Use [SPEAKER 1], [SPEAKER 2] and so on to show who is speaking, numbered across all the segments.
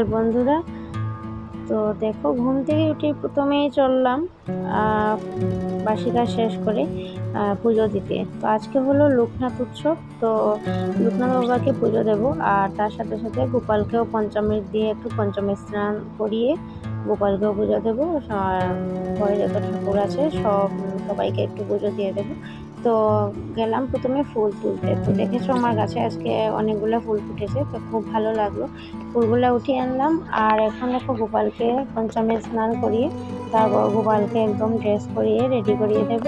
[SPEAKER 1] সকাল বন্ধুরা। তো দেখো, ঘুম থেকে উঠে প্রথমেই চললাম বাসি কাজ শেষ করে পুজো দিতে। তো আজকে হলো লোকনাথ উৎসব, তো লোকনাথ বাবাকে পুজো দেব, আর তার সাথে সাথে গোপালকেও পঞ্চামৃত দিয়ে একটু পঞ্চমী স্নান করিয়ে গোপালকেও পুজো দেবো। ঘরে যত ঠাকুর আছে সবাইকে একটু পুজো দিয়ে দেবো। তো গেলাম প্রথমে ফুল তুলতে। তো দেখেছো আমার গাছে আজকে অনেকগুলো ফুল ফুটেছে, তো খুব ভালো লাগলো। ফুলগুলো উঠিয়ে আনলাম, আর এখন দেখো গোপালকে পঞ্চমী স্নান করিয়ে তারপর গোপালকে একদম ড্রেস করিয়ে রেডি করিয়ে দেব।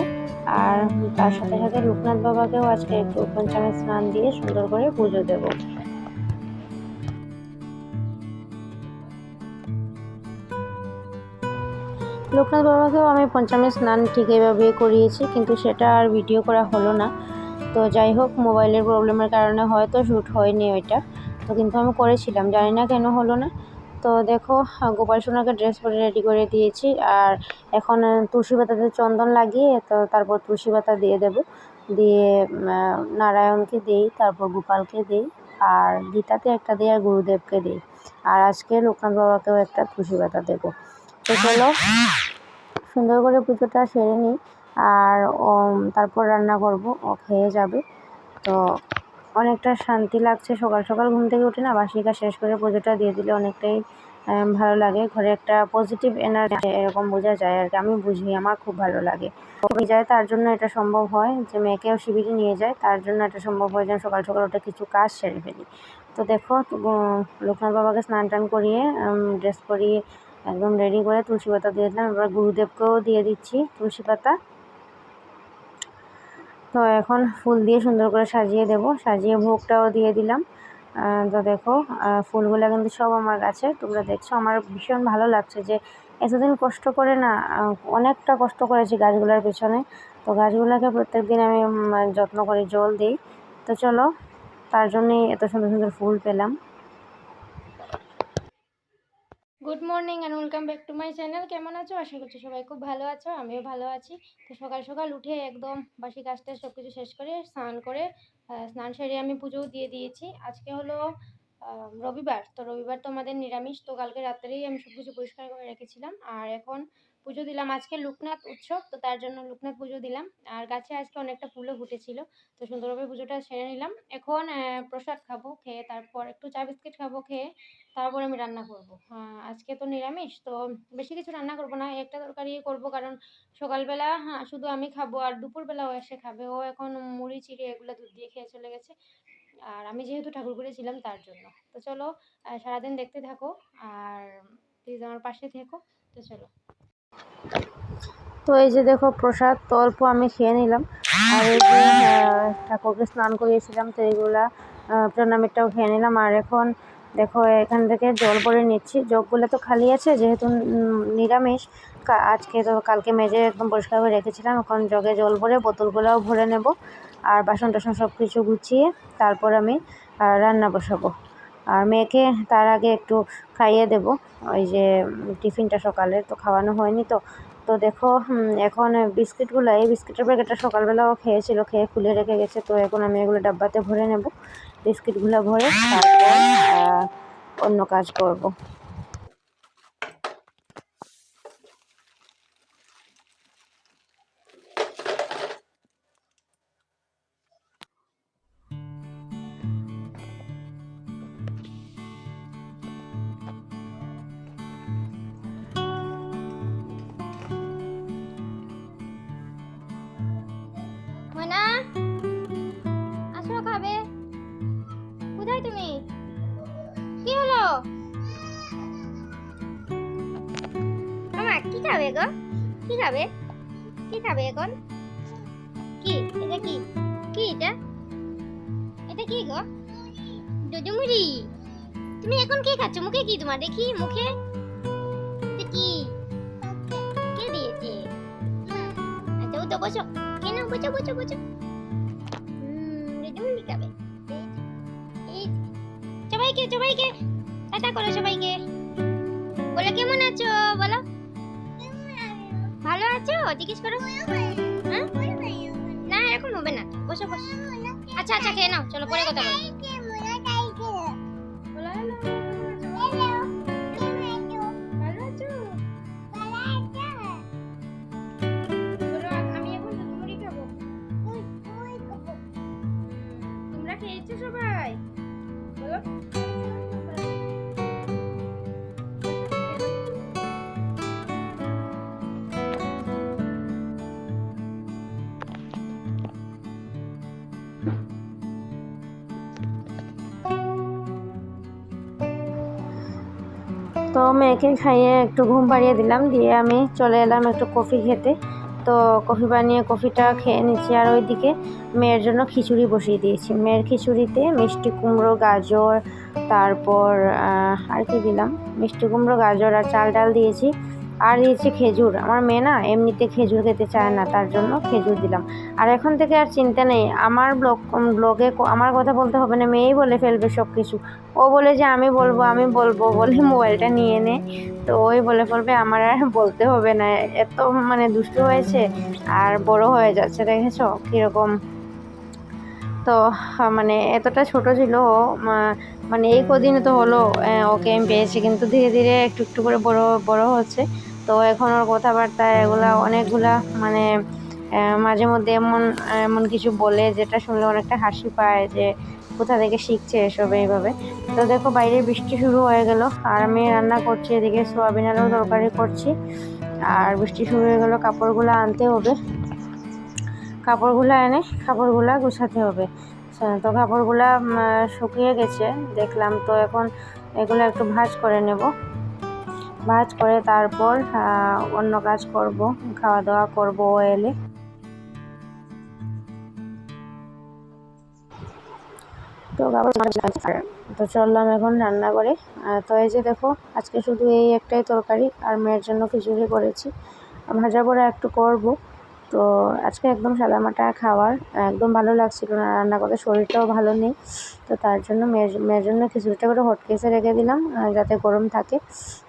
[SPEAKER 1] আর তার সাথে সাথে লোকনাথ বাবাকেও আজকে একটু পঞ্চমী স্নান দিয়ে সুন্দর করে পুজো দেব। লোকনাথ বাবাকেও আমি পঞ্চমী স্নান ঠিক এভাবে করিয়েছি, কিন্তু সেটা আর ভিডিও করা হলো না। তো যাই হোক, মোবাইলের প্রবলেমের কারণে হয়তো শ্যুট হয়নি ওইটা। তো কিন্তু আমি করেছিলাম, জানি না কেন হলো না। তো দেখো, গোপাল সোনাকে ড্রেস পরে রেডি করে দিয়েছি, আর এখন তুলসী পাতাতে চন্দন লাগিয়ে তো তারপর তুলসী পাতা দিয়ে দেব। দিয়ে নারায়ণকে দিই, তারপর গোপালকে দিই, আর গীতাতে একটা দিই, আর গুরুদেবকে দিই। আর আজকে লোকনাথ বাবাকেও একটা তুলসী পাতা দেবো। তো চলো সুন্দর করে পুজোটা সেরে নিই, আর তারপর রান্না করব, ও খেয়ে যাবে। তো অনেকটা শান্তি লাগছে, সকাল সকাল ঘুম থেকে উঠে না বাসি কাজ শেষ করে পুজোটা দিয়ে দিলে অনেকটাই ভালো লাগে। ঘরে একটা পজিটিভ এনার্জি এরকম বোঝা যায় আর কি, আমি বুঝি, আমার খুব ভালো লাগে। নিয়ে যায় তার জন্য এটা সম্ভব হয়, যে মেয়েকেও শিবিরে নিয়ে যায় তার জন্য এটা সম্ভব হয় যে সকাল সকাল ওটা কিছু কাজ সেরে ফেলি। তো দেখো, লোকনাথ বাবাকে স্নান টান করিয়ে ড্রেস করিয়ে একদম রেডি করে তুলসী পাতা দিয়ে দিলাম। এবার গুরুদেবকেও দিয়ে দিচ্ছি তুলসী পাতা। তো এখন ফুল দিয়ে সুন্দর করে সাজিয়ে দেব, সাজিয়ে ভোগটাও দিয়ে দিলাম। তো দেখো, ফুলগুলো কিন্তু সব আমার গাছে, তোমরা দেখছো। আমার ভীষণ ভালো লাগছে যে এতদিন কষ্ট করে না, অনেকটা কষ্ট করেছি গাছগুলোর পেছনে। তো গাছগুলোকে প্রত্যেকদিন আমি যত্ন করে জল দিই। তো চলো, তার জন্যই এত সুন্দর সুন্দর ফুল পেলাম।
[SPEAKER 2] Good morning and welcome back to my channel. কেমন আছো? আশা করছি সবাই খুব ভালো আছো, আমিও ভালো আছি। তো সকাল সকাল উঠে একদম বাসি কাজটা সব কিছু শেষ করে স্নান করে স্নান সেরে আমি পুজোও দিয়ে দিয়েছি। আজকে হলো রবিবার, তো রবিবার তো আমাদের নিরামিষ। তো কালকে রাত্রেই আমি সব কিছু পরিষ্কার করে রেখেছিলাম, আর এখন পুজো দিলাম। আজকে লোকনাথ উৎসব, তো তার জন্য লোকনাথ পুজো দিলাম। আর গাছে আজকে অনেকটা ফুলও ফুটেছিল, তো সুন্দরভাবে পুজোটা সেরে নিলাম। এখন প্রসাদ খাবো, খেয়ে তারপর একটু চা বিস্কিট খাবো, খেয়ে তারপর আমি রান্না করব। আজকে তো নিরামিষ, তো বেশি কিছু রান্না করব না, একটা তরকারি করব, কারণ সকালবেলা শুধু আমি খাবো, আর দুপুরবেলা ও এসে খাবে। ও এখন মুড়ি চিড়ে এগুলো দুধ দিয়ে খেয়ে চলে গেছে, আর আমি যেহেতু ঠাকুর করেছিলাম তার জন্য। তো চলো, সারাদিন দেখতে থাকো, আর প্লিজ আমার পাশে থেকো। তো চলো।
[SPEAKER 1] তো এই যে দেখো, প্রসাদ তো অল্প আমি খেয়ে নিলাম, আর এই যে ঠাকুরকে স্নান করিয়েছিলাম, তো এইগুলা প্রণামীটাও খেয়ে নিলাম। আর এখন দেখো, এখান থেকে জল ভরে নিচ্ছি। জগগুলো তো খালি আছে, যেহেতু নিরামিষ আজকে, তো কালকে মেজে একদম পরিষ্কার করে রেখেছিলাম। এখন জগে জল ভরে বোতলগুলোও ভরে নেব, আর বাসন টাসন সব কিছু গুছিয়ে তারপর আমি রান্না বসাবো। আর মেয়েকে তার আগে একটু খাইয়ে দেব, ওই যে টিফিনটা সকালে তো খাওয়ানো হয়নি। তো তো দেখো, এখন বিস্কিটগুলো, এই বিস্কিটের প্যাকেটটা সকালবেলাও খেয়েছিল, খেয়ে খুলে রেখে গেছে। তো এখন আমি এগুলো ডাব্বাতে ভরে নেব, বিস্কিটগুলো ভরে তারপর অন্য কাজ করব।
[SPEAKER 2] মনা, আসো খাবে। কোথায় তুমি? কি হলো মামা? কি খাবে গো? কি খাবে? কি খাবে এখন? কি এটা? কি কি এটা? এটা কি গো? দুদুমুড়ি। তুমি এখন কি খাচ্ছ? মুখে কি তোমার? দেখি মুখে। এটা কি? কে দিয়েছে? আচ্ছা, ও তো বসো। কেন? বসো বসো বসো। দুদুমুড়ি খাবে। এই সবাইকে সবাইকে টাটা করো, সবাইকে বলো কেমন আছো, বলো ভালো আছো জিজ্ঞেস করো। হ্যাঁ? না, এরকম হবে না, বসো বসো। আচ্ছা আচ্ছা, খেয়ে নাও, চলো পরে কথা বলো।
[SPEAKER 1] তো মেয়েকে খাইয়ে একটু ঘুম পাড়িয়ে দিলাম, দিয়ে আমি চলে এলাম একটু কফি খেতে। তো কফি বানিয়ে কফিটা খেয়ে নিচ্ছি, আর ওইদিকে মেয়ের জন্য খিচুড়ি বসিয়ে দিয়েছি। মেয়ের খিচুড়িতে মিষ্টি কুমড়ো, গাজর, তারপর আর কি দিলাম, মিষ্টি কুমড়ো, গাজর আর চাল ডাল দিয়েছি, আর দিয়েছি খেজুর। আমার মেয়ে না এমনিতে খেজুর খেতে চায় না, তার জন্য খেজুর দিলাম। আর এখন থেকে আর চিন্তা নেই, আমার ব্লগে আমার কথা বলতে হবে না, মেয়েই বলে ফেলবে সব কিছু। ও বলে যে আমি বলবো বলে মোবাইলটা নিয়ে নে, তো ওই বলে ফেলবে, আমার আর বলতে হবে না। এত মানে দুষ্টু হয়েছে আর বড় হয়ে যাচ্ছে, দেখেছো কীরকম। তো মানে এতটা ছোট ছিল ও, মানে এই কদিনে তো হলো ওকে আমি পেয়েছি, কিন্তু ধীরে ধীরে একটু একটু করে বড় হচ্ছে। তো এখন ওর কথাবার্তা এগুলা অনেকগুলা মানে মাঝে মধ্যে এমন এমন কিছু বলে যেটা শুনলে অনেকটা হাসি পায়, যে কোথা থেকে শিখছে এসব এইভাবে। তো দেখো বাইরে বৃষ্টি শুরু হয়ে গেল, আর আমি রান্না করছি, এদিকে সোয়াবিন আলু তরকারি করছি। আর বৃষ্টি শুরু হয়ে গেল, কাপড়গুলো আনতে হবে, কাপড়গুলো এনে কাপড়গুলো গুছাতে হবে। তো কাপড়গুলো শুকিয়ে গেছে দেখলাম, তো এখন এগুলো একটু ভাঁজ করে নেব। ভাঁজ করে তারপর অন্য কাজ করব, খাওয়া দাওয়া করব ও এলে। তো তো চললাম এখন রান্না করে। তো এই যে দেখো, আজকে শুধু এই একটাই তরকারি, আর মেয়ের জন্য খিচুড়ি করেছি, ভাজা পোড়া একটু করব। তো আজকে একদম সাদামাটা খাবার, একদম ভালো লাগছিল না রান্না করে, শরীরটাও ভালো নেই। তো তার জন্য মেয়ের জন্য খিচুড়িটা করে হটকেসে রেখে দিলাম, যাতে গরম থাকে।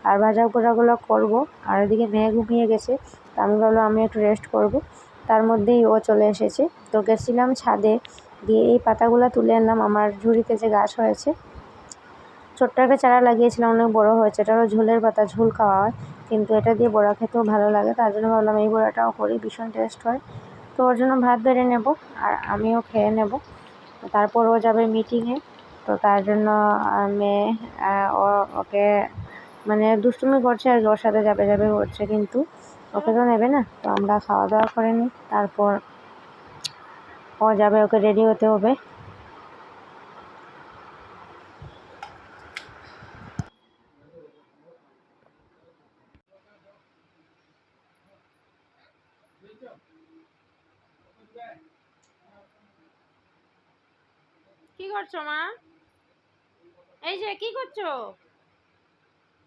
[SPEAKER 1] আর ভাজা পোড়াগুলো করব। আর এদিকে মেয়ে ঘুমিয়ে গেছে, তো আমি ভাবলাম আমি একটু রেস্ট করব। তার মধ্যেই ও চলে এসেছে। তো গেছিলাম ছাদে, দিয়ে এই পাতাগুলো তুলে আনলাম। আমার ঝুড়িতে যে গাছ হয়েছে, ছোট্ট একটা চারা লাগিয়েছিলাম, অনেক বড় হয়েছে। এটা হলো ঝোলের পাতা, ঝোল খাওয়া হয়, কিন্তু এটা দিয়ে বড়া খেতেও ভালো লাগে। তার জন্য ভাবলাম এই বড়াটাও করি, ভীষণ টেস্ট হয়। তো ওর জন্য ভাত বেড়ে নেব, আর আমিও খেয়ে নেব। তারপর ও যাবে মিটিংয়ে। তো তার জন্য মেয়ে ওকে মানে দুষ্টুমি করছে, আর ওর সাথে যাবে যাবে করছে, কিন্তু ওকে তো নেবে না। তো আমরা খাওয়া দাওয়া করে নিই, তারপর ও যাবে, ওকে রেডি হতে হবে।
[SPEAKER 2] কি করছো মা? এই যে কি করছো?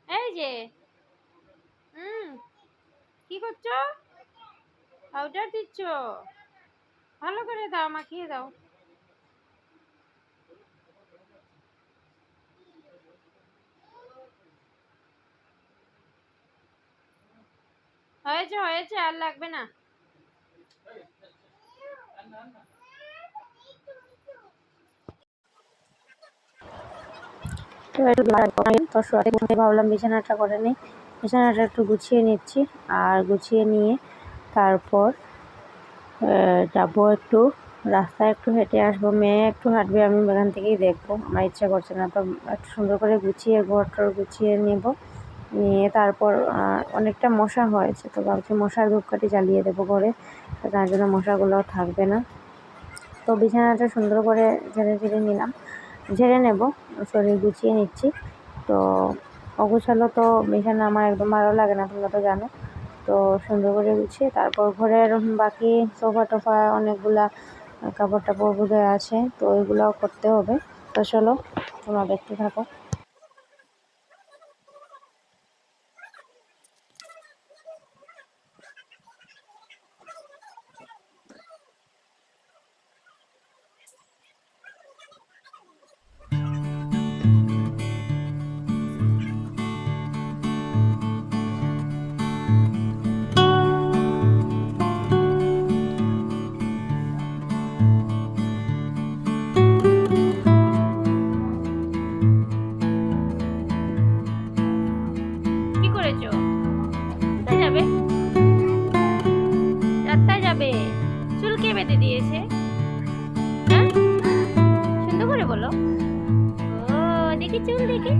[SPEAKER 2] এই যে কি করছো? পাউডার দিচ্ছ? ভালো করে দাও, মাখিয়ে দাও। হয়েছে হয়েছে, আর লাগবে না।
[SPEAKER 1] তো তো শোয়াতে ভাবলাম বিছানাটা করে নিই, বিছানাটা একটু গুছিয়ে নিচ্ছি। আর গুছিয়ে নিয়ে তারপর যাবো একটু রাস্তায়, একটু হেঁটে আসবো। মেয়ে একটু হাঁটবে, আমি এখান থেকেই দেখবো, আমার ইচ্ছা করছে না। তো একটু সুন্দর করে গুছিয়ে ঘরটর গুছিয়ে নেব, নিয়ে তারপর অনেকটা মশা হয়েছে, তো ভাবছি মশার ধূপকাঠি জ্বালিয়ে দেবো ঘরে, তার জন্য মশাগুলো থাকবে না। তো বিছানাটা সুন্দর করে ঝেড়ে নেব, শরীর গুছিয়ে নিচ্ছি। তো অগোছালো তো বিছানা আমার একদম ভালো লাগে না, তোমরা তো জানো। তো সুন্দর করে গুছিয়ে তারপর ঘরের বাকি সোফা টোফা অনেকগুলা কাপড় টাপড় বোধহয় আছে, তো ওইগুলোও করতে হবে। তো চলো তোমরা দেখতে থাকো।
[SPEAKER 2] কি করেছো? কোথায় যাবে? রাস্তায় যাবে? চুল কে বেঁধে দিয়েছে? হ্যাঁ, সুন্দর করে বলো। ও দেখি চুল, দেখি।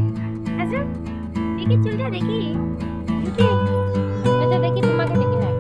[SPEAKER 2] আচ্ছা দেখি চুলটা, দেখি দেখি। আচ্ছা দেখি, তোমাকে দেখি না।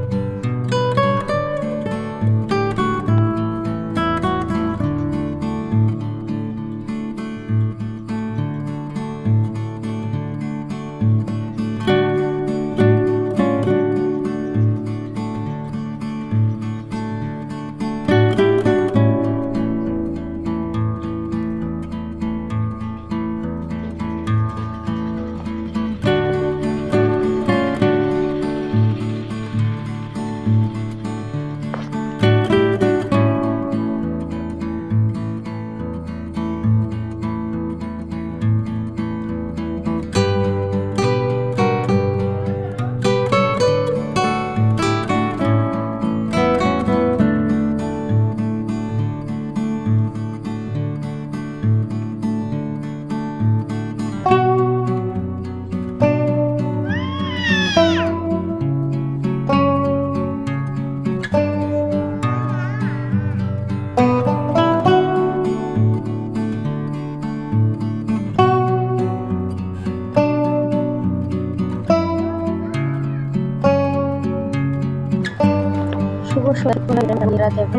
[SPEAKER 1] নিদ্রা দেবে।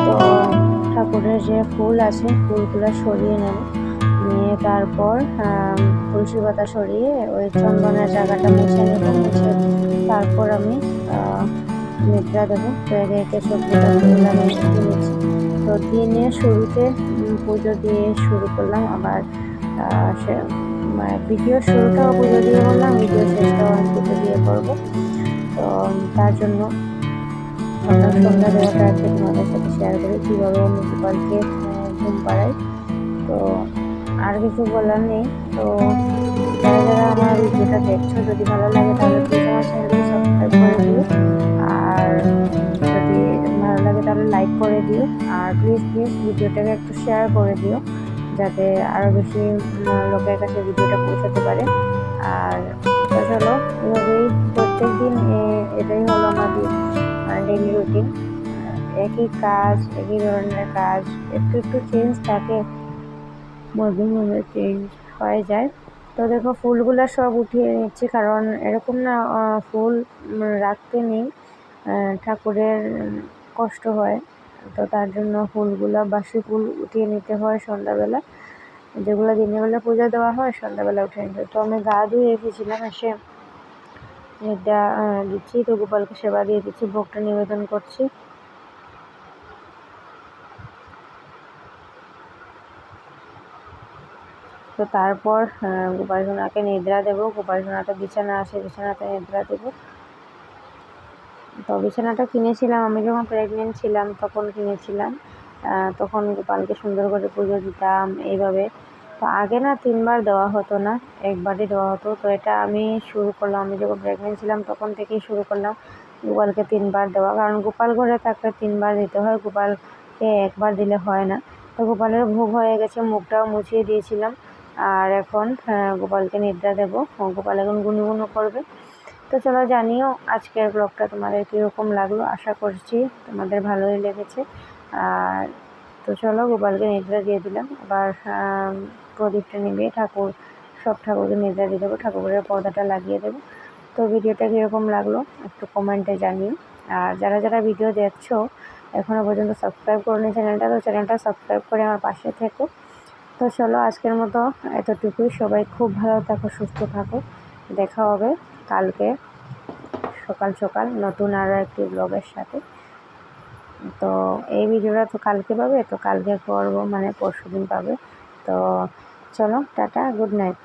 [SPEAKER 1] তো ঠাকুরের যে ফুল আছে ফুলগুলো সরিয়ে নেব, নিয়ে তারপর তুলসী পাতা সরিয়ে ওই চন্দনের জায়গাটা মুছে নেব, মুছে তারপর আমি নিদ্রা দেবো। তো একে একে সবজিটা ফুল আমি দিয়ে নিচ্ছি। তো দিনের শুরুতে পুজো দিয়ে শুরু করলাম, আবার সে ভিডিওর শুরুটাও পুজো দিয়ে করলাম, ভিডিও শেষটাও আমি পুজো দিয়ে করবো। তো তার জন্য সকাল সন্ধ্যা দেওয়াটা একটু তোমাদের সাথে শেয়ার করি কীভাবে আমি গোপালকে ঘুম পাড়াই। তো আর কিছু বলার নেই। তো যারা যারা আমার ভিডিওটা দেখছো, যদি ভালো লাগে তাহলে প্লিজ আমার চ্যানেলকে সাবস্ক্রাইব করে দিও, আর যদি ভালো লাগে তাহলে লাইক করে দিও, আর প্লিজ ভিডিওটাকে একটু শেয়ার করে দিও যাতে আরও বেশি লোকের কাছে ভিডিওটা পৌঁছাতে পারে। আর চলো এভাবেই প্রত্যেক দিন এটাই হলো আমাদের ডেইলি রুটিন, একই কাজ, একই ধরনের কাজ, একটু একটু চেঞ্জ থাকে, মধ্যে মধ্যে চেঞ্জ হয়ে যায়। তো দেখো ফুলগুলো সব উঠিয়ে নিচ্ছি, কারণ এরকম না ফুল রাখতে নেই, ঠাকুরের কষ্ট হয়। তো তার জন্য ফুলগুলো, বাসি ফুল উঠিয়ে নিতে হয় সন্ধ্যাবেলা, যেগুলো দিনের বেলা পূজা দেওয়া হয় সন্ধ্যাবেলা উঠে নিতে। তো আমি গা ধুয়ে এসেছিলাম, এসে এটা দিচ্ছি, তো গোপালকে সেবা দিয়ে দিচ্ছি, ভোগটা নিবেদন করছি। তো তারপর গোপাল সোনাকে নিদ্রা দেবো, গোপাল সোনাটা বিছানা আসে, বিছানাতে নিদ্রা দেবো। তো বিছানাটা কিনেছিলাম আমি যখন প্রেগনেন্ট ছিলাম, তখন কিনেছিলাম। তখন গোপালকে সুন্দর করে পুজো দিতাম এইভাবে। তো আগে না 3বার দেওয়া হতো না, একবারই দেওয়া হতো। তো এটা আমি শুরু করলাম, আমি যখন প্রেগনেন্ট ছিলাম তখন থেকেই শুরু করলাম গোপালকে 3বার দেওয়া, কারণ গোপাল ঘরে থাকলে 3বার দিতে হয়, গোপালকে একবার দিলে হয় না। তো গোপালের ভোগ হয়ে গেছে, মুখটাও মুছিয়ে দিয়েছিলাম, আর এখন গোপালকে নিদ্রা দেবো। গোপাল এখন গুনগুনো করবে। তো চলো জানিও আজকের ব্লগটা তোমাদের কীরকম লাগলো, আশা করছি তোমাদের ভালোই লেগেছে। আর তো চলো গোপালকে নিদ্রা দিয়ে দিলাম, আবার প্রদীপটা নিভিয়ে সব ঠাকুরকে নিদ্রা দিয়ে দেবো, ঠাকুরের পর্দাটা লাগিয়ে দেবো। তো ভিডিওটা কীরকম লাগলো একটু কমেন্টে জানিও। আর যারা যারা ভিডিও দেখছো এখনও পর্যন্ত সাবস্ক্রাইব করোনি চ্যানেলটা, তো চ্যানেলটা সাবস্ক্রাইব করে আমার পাশে থেকো। তো চলো আজকের মতো এতটুকুই, সবাই খুব ভালো থাকো, সুস্থ থাকো, দেখা হবে কালকে সকাল সকাল নতুন আরও একটি ব্লগের সাথে। তো এই ভিডিওটা তো কালকে পাবে, তো কালকে করবো, মানে পরশুদিন পাবে। তো চলো টাটা, গুড নাইট।